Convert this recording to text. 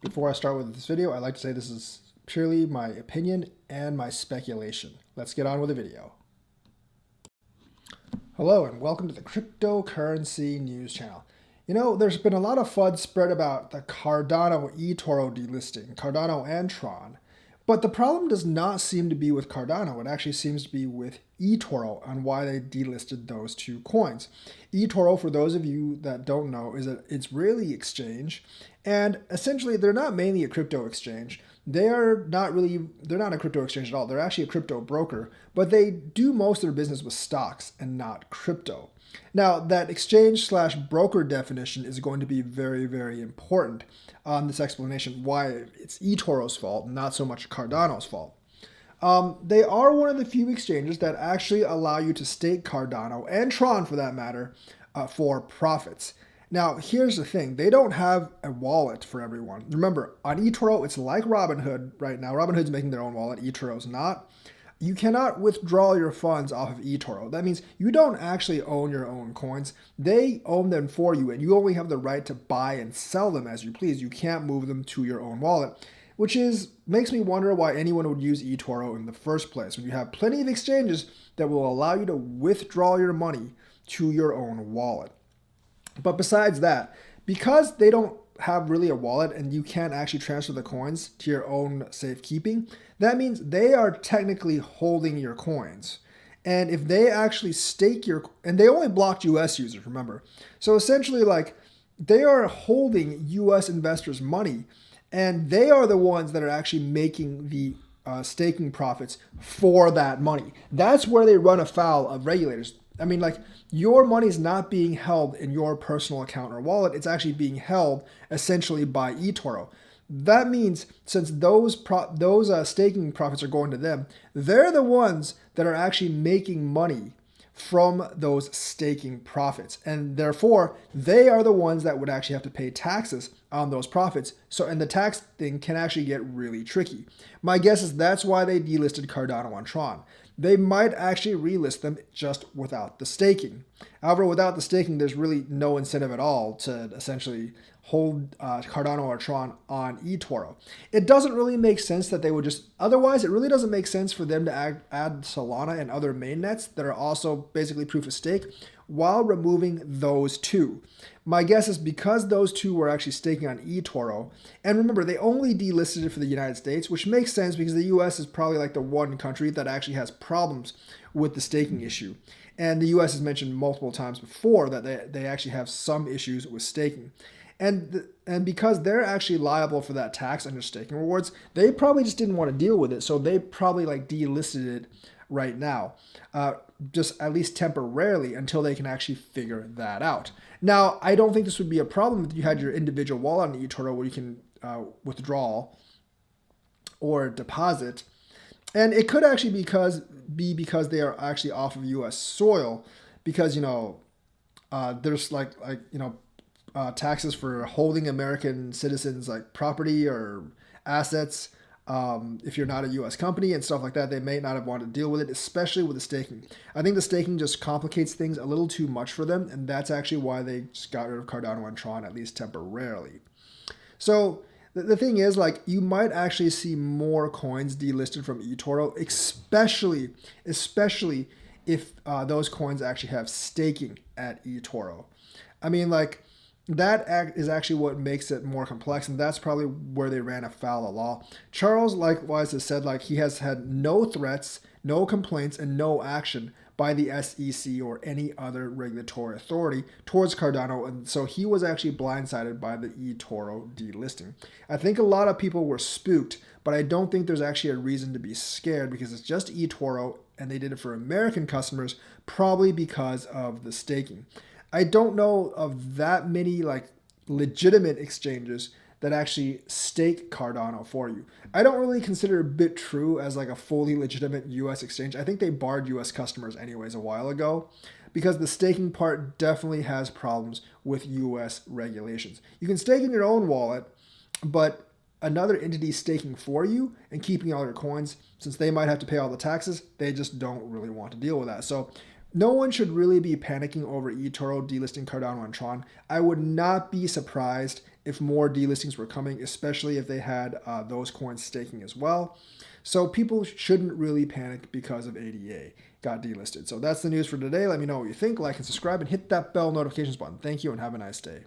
Before I start with this video, I'd like to say this is purely my opinion and my speculation. Let's get on with the video. Hello and welcome to the Cryptocurrency News Channel. You know, there's been a lot of FUD spread about the Cardano eToro delisting, Cardano and Tron. But the problem does not seem to be with Cardano. It actually seems to be with eToro on why they delisted those two coins. eToro, for those of you that don't know, is an Israeli exchange, and essentially they're not mainly a crypto exchange. They're not a crypto exchange at all. They're actually a crypto broker, but they do most of their business with stocks and not crypto. Now, that exchange/broker definition is going to be very, very important on this explanation why it's eToro's fault, not so much Cardano's fault. They are one of the few exchanges that actually allow you to stake Cardano and Tron, for that matter, for profits. Now, here's the thing. They don't have a wallet for everyone. Remember, on eToro, it's like Robinhood right now. Robinhood's making their own wallet. eToro's not. You cannot withdraw your funds off of eToro. That means you don't actually own your own coins. They own them for you, and you only have the right to buy and sell them as you please. You can't move them to your own wallet, which makes me wonder why anyone would use eToro in the first place when you have plenty of exchanges that will allow you to withdraw your money to your own wallet. But besides that, because they don't have really a wallet and you can't actually transfer the coins to your own safekeeping, that means they are technically holding your coins. And if they actually and they only blocked US users, remember. So essentially, like, they are holding US investors' money, and they are the ones that are actually making the staking profits for that money. That's where they run afoul of regulators. I mean, like, your money's not being held in your personal account or wallet. It's actually being held essentially by eToro. That means since those staking profits are going to them, they're the ones that are actually making money from those staking profits. And therefore, they are the ones that would actually have to pay taxes on those profits. And the tax thing can actually get really tricky. My guess is that's why they delisted Cardano and Tron. They might actually relist them just without the staking. However, without the staking, there's really no incentive at all to essentially hold Cardano or Tron on eToro. It doesn't really make sense that they would otherwise it really doesn't make sense for them to add Solana and other mainnets that are also basically proof of stake while removing those two. My guess is because those two were actually staking on eToro, and remember, they only delisted it for the United States, which makes sense because the US is probably like the one country that actually has problems with the staking issue. And the US has mentioned multiple times before that they actually have some issues with staking. And because they're actually liable for that tax under staking rewards, they probably just didn't want to deal with it. So they probably delisted it right now, just at least temporarily until they can actually figure that out. Now, I don't think this would be a problem if you had your individual wallet on eToro where you can withdraw or deposit. And it could actually be because they are actually off of U.S. soil, because there's taxes for holding American citizens like property or assets. If you're not a U.S. company and stuff like that, they may not have wanted to deal with it, especially with the staking. I think the staking just complicates things a little too much for them, and that's actually why they just got rid of Cardano and Tron, at least temporarily. So the thing is, you might actually see more coins delisted from eToro, especially if those coins actually have staking at eToro. I mean, that is actually what makes it more complex, and that's probably where they ran afoul of law. Charles likewise has said he has had no threats, no complaints, and no action by the SEC or any other regulatory authority towards Cardano, and so he was actually blindsided by the eToro delisting. I think a lot of people were spooked, but I don't think there's actually a reason to be scared because it's just eToro, and they did it for American customers, probably because of the staking. I don't know of that many legitimate exchanges that actually stake Cardano for you. I don't really consider BitTrue as a fully legitimate US exchange. I think they barred US customers anyways a while ago because the staking part definitely has problems with US regulations. You can stake in your own wallet, but another entity staking for you and keeping all your coins, since they might have to pay all the taxes, they just don't really want to deal with that. So no one should really be panicking over eToro delisting Cardano and Tron. I would not be surprised if more delistings were coming, especially if they had those coins staking as well. So people shouldn't really panic because of ADA got delisted. So that's the news for today. Let me know what you think. Like and subscribe and hit that bell notifications button. Thank you and have a nice day.